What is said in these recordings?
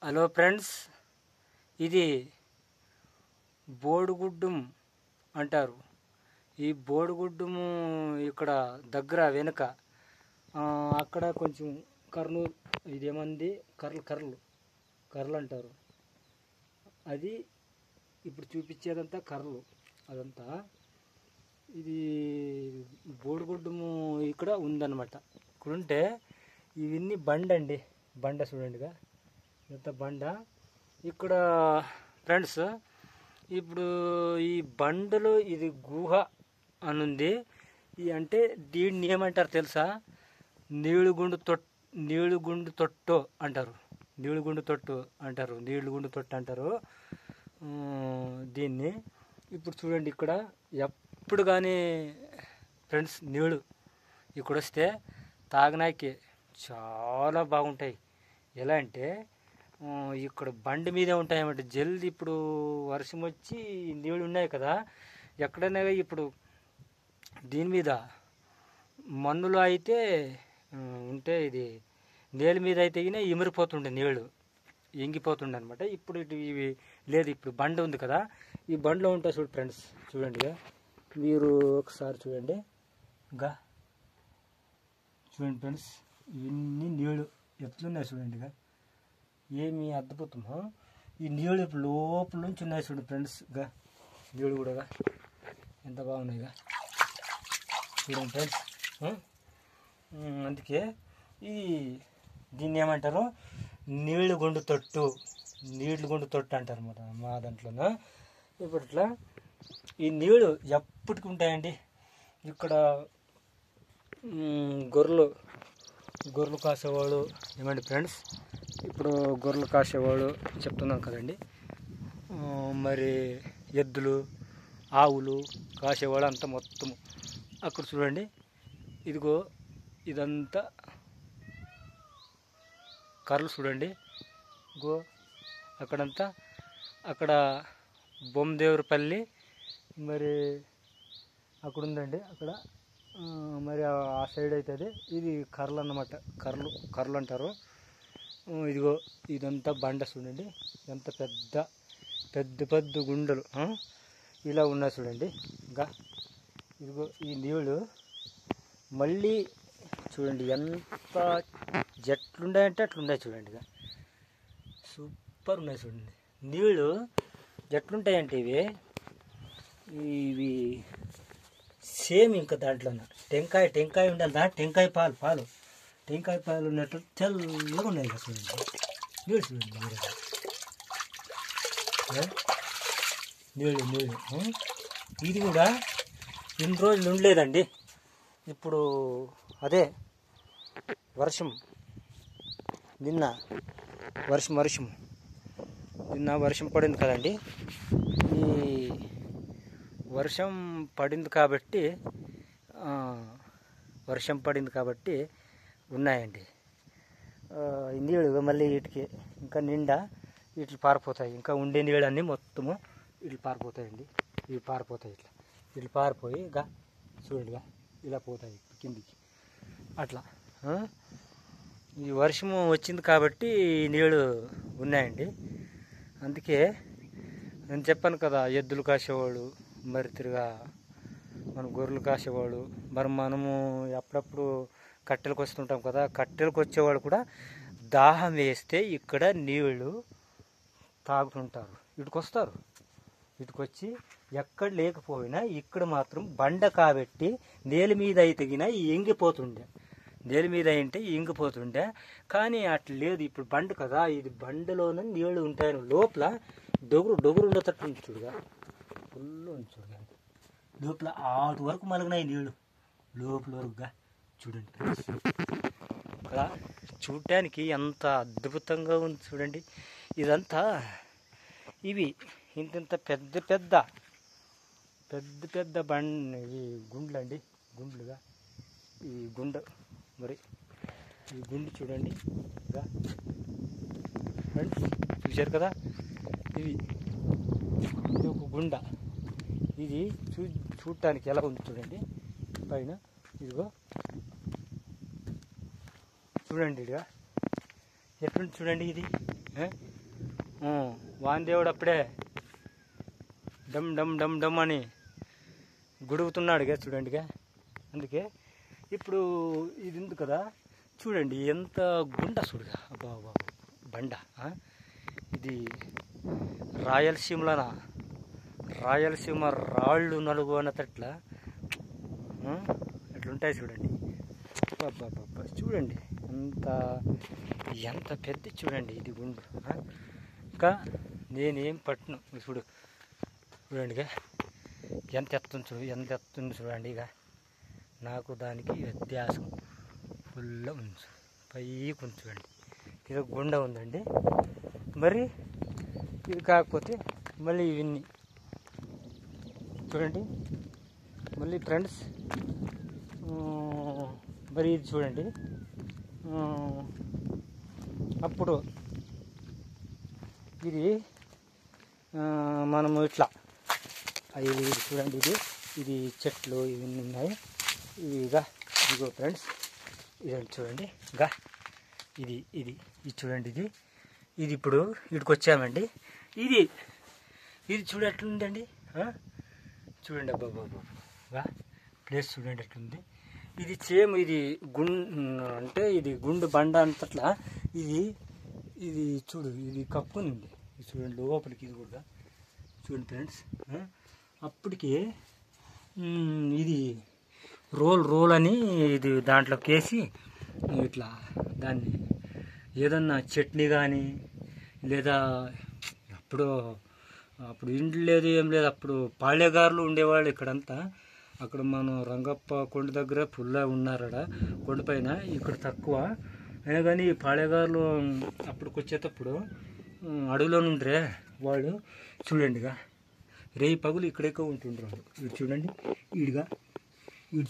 Hello friends, ఇది బోడిగుడ్డం అంటారు. ఈ బోడిగుడ్డము ఇక్కడ దగ్గర వెనుక అక్కడ కొంచెం కర్నూలు ఇదేమంది కర్రలు అంటారు. అది ఇప్పుడు చూపించేదంతా కర్రలు. అదంతా ఇది బోడిగుడ్డము ఇక్కడ ఉందన్నమాట. ఇక్కడుంటే ఇవన్నీ బండ చూడండిగా, ఇంత బండ ఇక్కడ ఫ్రెండ్స్. ఇప్పుడు ఈ బండలో ఇది గుహ అనుంది. అంటే దీన్ని ఏమంటారు తెలుసా? నీళ్ళగుండు తొట్టు అంటారు. నీళ్ళగుండు తొట్టు అంటారు దీన్ని. ఇప్పుడు చూడండి, ఇక్కడ ఎప్పుడు కానీ ఫ్రెండ్స్ నీళ్ళు ఇక్కడ వస్తే తాగనాకి చాలా బాగుంటాయి. ఎలా అంటే ఇక్కడ బండి మీదే ఉంటాయన్నమాట. జల్ది ఇప్పుడు వర్షం వచ్చి నీళ్ళు ఉన్నాయి కదా, ఎక్కడైనా ఇప్పుడు దీని మీద మన్నులో అయితే ఉంటే ఇది నేల మీద అయితే ఇమిరిపోతుండే, నీళ్ళు ఎంగిపోతుండే అనమాట. ఇప్పుడు ఇవి లేదు, ఇప్పుడు బండి ఉంది కదా, ఈ బండిలో ఉంటాయి చూడు ఫ్రెండ్స్. చూడండి, మీరు ఒకసారి చూడండి ఫ్రెండ్స్, ఇవన్నీ నీళ్ళు ఎట్లున్నాయి చూడండి. ఏమి అద్భుతం! ఈ నీళ్ళు ఇప్పుడు లోపల నుంచి ఉన్నాయి చూడండి ఫ్రెండ్స్. నీళ్ళు కూడా ఎంత బాగున్నాయి చూడండి ఫ్రెండ్స్. అందుకే దీన్ని ఏమంటారు? నీళ్ళగుండు తొట్టు అంటారు అన్నమాట మా దాంట్లోన. ఇప్పుడు ఇట్లా ఈ నీళ్ళు ఎప్పటికి ఉంటాయండి. ఇక్కడ గొర్రెలు కాసేవాళ్ళు ఏమండి ఫ్రెండ్స్, ఇప్పుడు గొర్రెలు కాసేవాళ్ళు చెప్తున్నాం కదండి. మరి ఎద్దులు, ఆవులు కాసేవాళ్ళు అంతా మొత్తము అక్కడ చూడండి. ఇదిగో ఇదంతా కర్రలు చూడండి. అక్కడంతా అక్కడ బొమ్మదేవరపల్లి మరి అక్కడ ఉందండి. అక్కడ మరి ఆ సైడ్ అవుతుంది. ఇది కర్రలు అన్నమాట. కర్రలు అంటారు. ఇదిగో ఇదంతా బండ చూడండి, ఎంత పెద్ద గుండెలు ఇలా ఉన్నాయి చూడండి. ఇదిగో ఈ నీళ్ళు మళ్ళీ చూడండి ఎంత జట్లుండాయంటే అట్లున్నాయి చూడండి. సూపర్ ఉన్నాయి చూడండి నీళ్ళు. జట్లుంటాయంటే ఇవి సేమ్ ఇంకా దాంట్లో టెంకాయ ఉండాలి. టెంకాయ పాలు ఉన్నట్టు తెల్లగా ఉన్నాయి కదా చూడండి. నీళ్ళు చూడండి, నీళ్ళు ఇది కూడా ఇన్ని రోజులు ఉండలేదండి. ఇప్పుడు అదే నిన్న వర్షం పడింది కదండి. ఈ వర్షం పడింది కాబట్టి ఉన్నాయండి నీళ్ళు. మళ్ళీ వీటికి ఇంకా నిండా వీటికి పారిపోతాయి. ఇంకా ఉండే నీళ్ళన్నీ మొత్తము వీటికి పారిపోతాయండి. ఇవి పారిపోతాయి, ఇట్లా పారిపోయి చూడండి ఇలా పోతాయి కిందికి. అట్లా ఈ వర్షము వచ్చింది కాబట్టి నీళ్ళు ఉన్నాయండి. అందుకే నేను చెప్పాను కదా, ఎద్దులు కాసేవాళ్ళు, మరి తిరిగా మన గొర్రెలు కాసేవాళ్ళు, మరి మనము అప్పుడప్పుడు కట్టెలకు వస్తుంటాం కదా, కట్టెలకు వచ్చేవాళ్ళు కూడా దాహం వేస్తే ఇక్కడ నీళ్ళు తాగుతుంటారు. ఇటుకొచ్చి ఎక్కడ లేకపోయినా ఇక్కడ మాత్రం బండ కాబట్టి నేల మీద అయితే ఎంగిపోతుండే. నేల మీద అయితే ఇంగిపోతుండే, కానీ అట్లా లేదు. ఇప్పుడు బండ కదా, ఇది బండలోనే నీళ్ళు ఉంటాయని లోపల డొగురు ఉండేటట్టు ఉంది చూడగా, ఫుల్ ఉంది చూడగా. లోపల ఆటు వరకు మలగినాయి నీళ్ళు, లోపల వరకుగా చూడండి. అలా చూడటానికి ఎంత అద్భుతంగా ఉంది చూడండి. ఇదంతా ఇవి ఇంత పెద్ద ఈ గుండ్లండి, గుండ్లుగా ఈ గుండు. మరి ఈ గుండు చూడండి ఫ్రెండ్స్, చూశారు కదా. ఇది ఒక గుండ. ఇది చూడటానికి ఎలా ఉంది చూడండి. పైన ఇదిగో చూడండి, ఎట్లుంది చూడండి. ఇది వాందేవుడు అప్పుడే డమ్ డమ్ డమ్ డమ్ అని గుడుగుతున్నాడుగా చూడండిగా. అందుకే ఇప్పుడు ఇది ఉంది కదా చూడండి ఎంత గుండ చూడుగా. అబ్బా బండ ఇది రాయలసీమలోన రాయలసీమ రాళ్ళు నలుగు అన్నట్ల అట్లుంటాయి చూడండి. అబ్బా చూడండి ఎంత పెద్ద చూడండి ఇది గుండు. ఇంకా నేనేం పట్టును చూడండిగా ఎంత ఎత్తుంది చూడండి. ఇక నాకు దానికి వ్యత్యాసం ఫుల్ ఉంది, పైకి ఉంది చూడండి. ఇది గుండ ఉందండి. మరి ఇది కాకపోతే మళ్ళీ ఇవన్నీ చూడండి. మళ్ళీ ఫ్రెండ్స్ మరి ఇది చూడండి. అప్పుడు ఇది మనము ఇట్లా ఇది చూడండి. ఇది చెట్లు ఇవన్నీ ఉన్నాయి. ఇదిగో ఫ్రెండ్స్ ఇదండి చూడండి. ఇది చూడండి. ఇది ఇప్పుడు ఇక్కడికి వచ్చామండి. ఇది చూడ ఎట్లుందండి. చూడండి అబ్బా ప్లేస్ చూడండి ఎట్లుంది. ఇది సేమ్ ఇది అంటే ఇది గుండు బండ అంతట్లా ఇది చూడు. ఇది కప్పునింది చూడండి లోపలికి. ఇది కూడా చూడండి ఫ్రెండ్స్. అప్పటికి ఇది రోల్ అని ఇది దాంట్లోకి వేసి ఇట్లా దాన్ని ఏదన్నా చట్నీ కానీ లేదా అప్పుడు ఇండ్లు లేదు ఏం లేదు. అప్పుడు పాళెగారులు ఉండేవాళ్ళు ఇక్కడంతా. అక్కడ మనం రంగప్ప కొండ దగ్గర ఫుల్గా ఉన్నారడ కొండపైన. ఇక్కడ తక్కువ అయినా కానీ పాళెగారులు అప్పటికి వచ్చేటప్పుడు అడవిలో నుండ్రే వాళ్ళు చూడండిగా రేయి పగులు ఇక్కడెక్కువ ఉంటుండ్రు. ఇది చూడండి. ఇది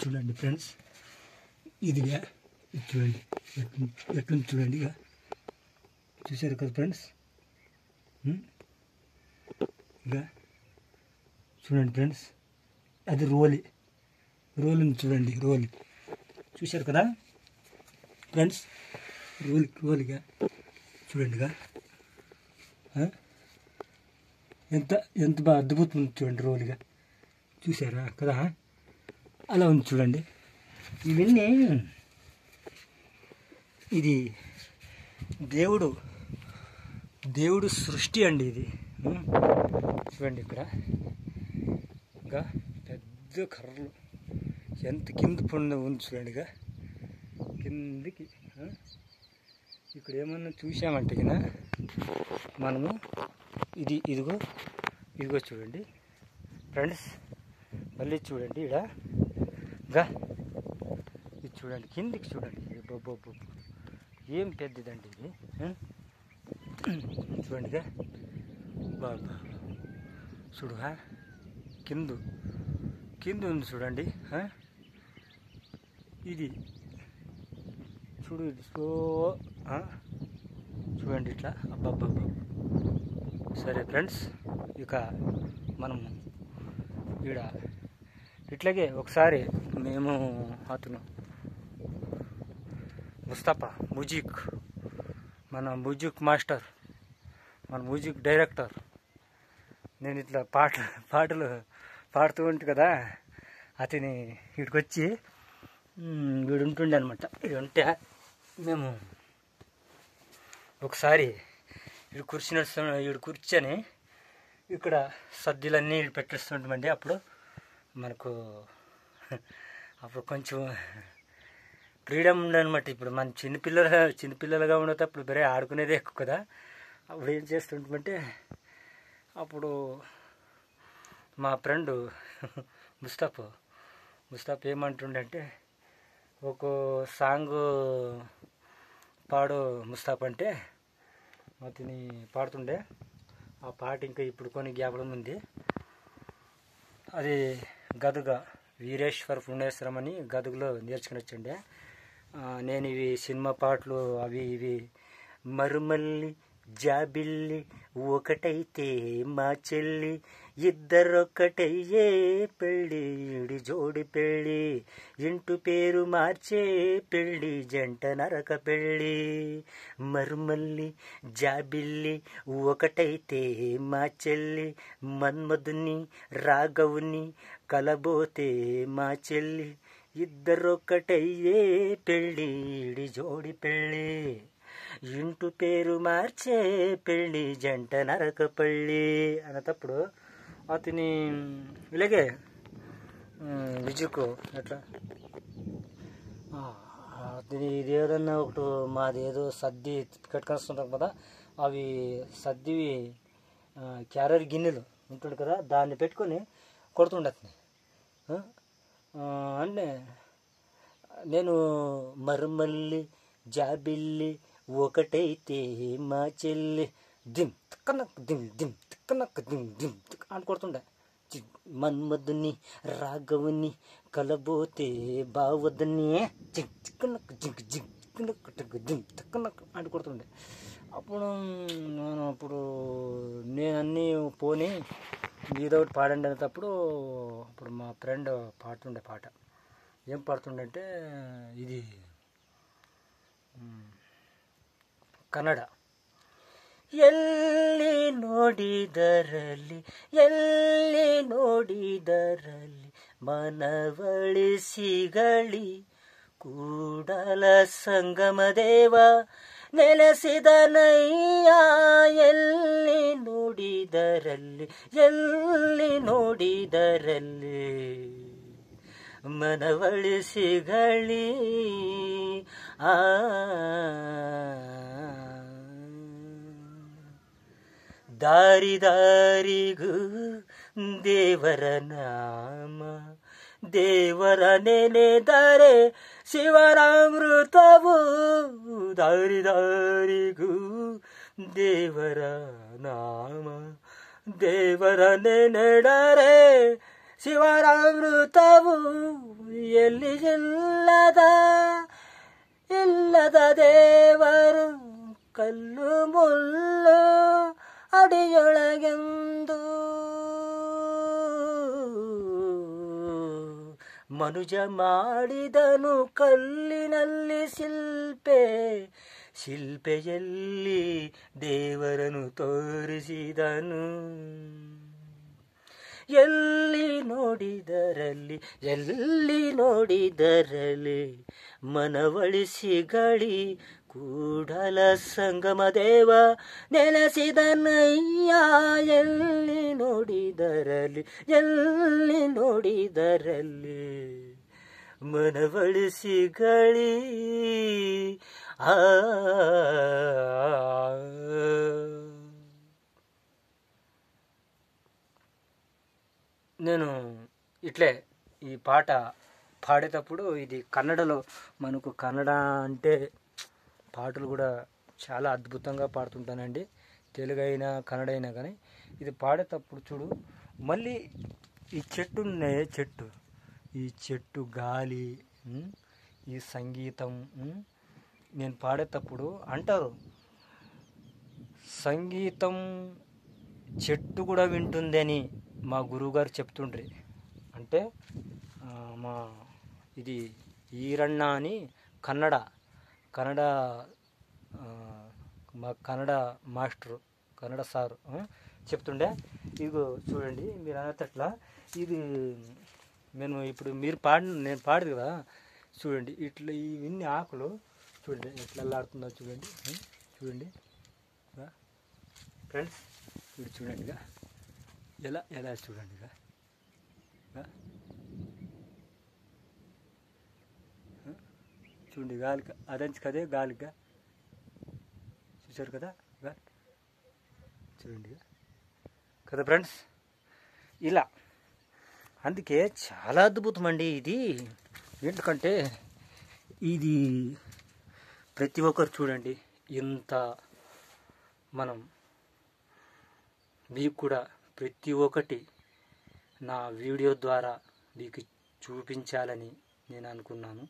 చూడండి ఫ్రెండ్స్. ఇది చూడండి ఎట్లుంది చూడండి. చూసారు కదా ఫ్రెండ్స్. చూడండి ఫ్రెండ్స్. అది రోల్ ఉంది చూడండి. రోల్ చూశారు కదా ఫ్రెండ్స్. రోల్గా చూడండిగా ఎంత బాగా అద్భుతం చూడండి. రోల్గా చూసారా కదా. అలా ఉంది చూడండి. ఇవన్నీ ఇది దేవుడు సృష్టి అండి. ఇది చూడండి. ఇక్కడ ఇంకా పెద్ద కర్రలు ఎంత కింద ఉంది చూడండి. కిందికి ఇక్కడ ఏమన్నా చూసామంటే కదా మనము ఇదిగో చూడండి ఫ్రెండ్స్. మళ్ళీ చూడండి ఇది చూడండి కిందికి చూడండి. బొబ్బొబ్బు ఏం పెద్దదండి ఇది. చూడండిగా బాబా చూడుగా కింద ఉంది చూడండి. ఇది చూడు. ఇది చూడండి ఇట్లా. అబ్బబ్బబ్బా సరే ఫ్రెండ్స్. ఇక మనము ఇట్లాగే ఒకసారి మేము అతను ముస్తఫా మన మ్యూజిక్ మాస్టర్, మన మ్యూజిక్ డైరెక్టర్, నేను ఇట్లా పాటలు పాడుతూ ఉంటా కదా. అతని ఇక్కడికి వచ్చి వీడు ఉంటుండే అనమాట. ఇది ఉంటే మేము ఒకసారి వీడు కూర్చొని ఇక్కడ సద్దులన్నీ పెట్టేస్తుంటామండి. అప్పుడు కొంచెం ఫ్రీడమ్ ఉండనమాట. ఇప్పుడు మన చిన్నపిల్లలుగా ఉండేటప్పుడు బరే ఆడుకునేదే ఎక్కువ కదా. అప్పుడు ఏం చేస్తుంటామంటే అప్పుడు మా ఫ్రెండ్ ముస్తఫా ఏమంటుండే ఒక సాంగ్ పాడు ముస్తఫా అంటే అతని పాడుతుండే. ఆ పాట ఇంకా ఇప్పుడు కొన్ని జ్ఞాపకం ఉంది. అది గదుగ వీరేశ్వర పుణ్యేశ్వరం అని గదుగులో నేర్చుకుని వచ్చిండే. నేను ఇవి సినిమా పాటలు అవి ఇవి మరుమల్లి జాబిల్లి ఒకటైతే మా చెల్లి ఇద్దరొక్కటయ్యే పెళ్ళి ఈడి జోడి పెళ్ళి ఇంటు పేరు మార్చే పెళ్ళి జంట నరక పెళ్ళి మరుమల్లి జాబిల్లి ఒకటైతే మా చెల్లి మన్మధుని రాఘవుని కలబోతే మా చెల్లి ఇద్దరొక్కటయ్యే పెళ్ళి ఈడి జోడి పెళ్ళి ఇంటు పేరు మార్చే పెళ్ళి జంట నరక పెళ్ళి అన్నప్పుడు అతని ఇలాగే విజుకు ఎట్లా అతని ఇది ఏదన్నా ఒకటి మాది ఏదో సర్ది కట్టుకొస్తుంటాం కదా అవి సర్దివి క్యారర్ గిన్నెలు ఉంటుంది కదా దాన్ని పెట్టుకొని కొడుతుండే అతని అంటే నేను మరుమల్లి జాబిల్లి ఒకటైతే మా చెల్లి దిమ్ తిక్కనక్ దిమ్ దిమ్ తిక్కనక్ దిమ్ దిమ్ అని కొడుతుండే మన్మధుని రాఘవుని కలబోతే బావద్దని జింక్ చిక్కనక్ జింక్ జింక్ చిక్కనక్ దిమ్ తిక్కనక్ అని కొడుతుండే అప్పుడు నేను అన్నీ పోని ఏదో ఒకటి పాడండి అనేటప్పుడు అప్పుడు మా ఫ్రెండ్ పాడుతుండే పాట ఏం పాడుతుండే అంటే ఇది ಕನ್ನಡ ಎಲ್ಲಿ ನೋಡಿದರಲ್ಲಿ ಮನವಳಿ ಸಿಗಳಿ ಕೂಡಲ ಸಂಗಮ ದೇವ ನೆಲೆಸಿದನಯ್ಯ ಎಲ್ಲಿ ನೋಡಿದರಲ್ಲಿ ಮನವಳಿ ಸಿಗಳಿ ದಾರಿ ದಾರಿಗೂ ದೇವರ ನಾಮ ದೇವರ ನೆನೆದರೆ ಶಿವರಾಮೃತವು ದಾರಿ ದಾರಿಗೂ ದೇವರ ನಾಮ ದೇವರ ನೆನೆದರೆ ಶಿವರಾಮೃತವು ಎಲ್ಲಿ ಇಲ್ಲದ ದೇವರು ಕಲ್ಲು ಮುಳ್ಳು ಅಡಿಯೊಳಗೆಂದು ಮನುಜ ಮಾಡಿದನು ಕಲ್ಲಿನಲ್ಲಿ ಶಿಲ್ಪೆಯಲ್ಲಿ ದೇವರನ್ನು ತೋರಿಸಿದನು ಎಲ್ಲಿ ನೋಡಿದರಲ್ಲಿ ಮನವಳಿಸಿಗಳಿ ಕೂಡಲ ಸಂಗಮ ದೇವ ನೆಲೆಸಿದನಯ್ಯ ಎಲ್ಲಿ ನೋಡಿದರಲ್ಲಿ ಮನವಳಿಸಿಗಳಿ నేను ఇట్లే ఈ పాట పాడేటప్పుడు ఇది కన్నడలో మనకు కన్నడ అంటే పాటలు కూడా చాలా అద్భుతంగా పాడుతుంటానండి. తెలుగు అయినా కన్నడ అయినా కానీ ఇది పాడేటప్పుడు చూడు మళ్ళీ ఈ చెట్టు గాలి ఈ సంగీతం నేను పాడేటప్పుడు అంటారు సంగీతం చెట్టు కూడా వింటుందని మా గురువుగారు చెప్తుండ్రి. అంటే మా ఇది ఈరಣ್ణ అని కన్నడ మా కన్నడ మాస్టరు కన్నడ సారు చెప్తుండే. ఇదిగో చూడండి మీరు అనేటట్లా ఇది నేను ఇప్పుడు నేను పాడదు కదా చూడండి ఇట్లా ఇన్ని ఆకులు చూడండి ఎట్లా అల్లాడుతుందో చూడండి ఫ్రెండ్స్ ఇది చూడండి ఎలా చూడండి చూడండి గాలిగా అదంచి కదే గాలిగా చూసారు కదా చూడండి కదా ఫ్రెండ్స్ ఇలా అందుకే చాలా అద్భుతం అండి ఇది. ఎందుకంటే ఇది ప్రతి ఒక్కరు చూడండి ఇంత మనం మీకు కూడా ప్రతి ఒక్కటి నా వీడియో ద్వారా మీకు చూపించాలని నేను అనుకున్నాను,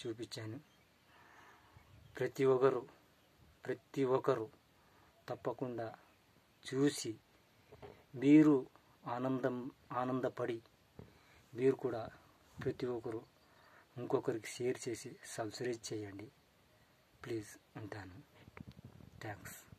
చూపించాను. ప్రతి ఒక్కరు తప్పకుండా చూసి మీరు ఆనందపడి మీరు కూడా ప్రతి ఒక్కరు ఇంకొకరికి షేర్ చేసి సబ్స్క్రైబ్ చేయండి. ప్లీజ్ ఉంటాను. థ్యాంక్స్.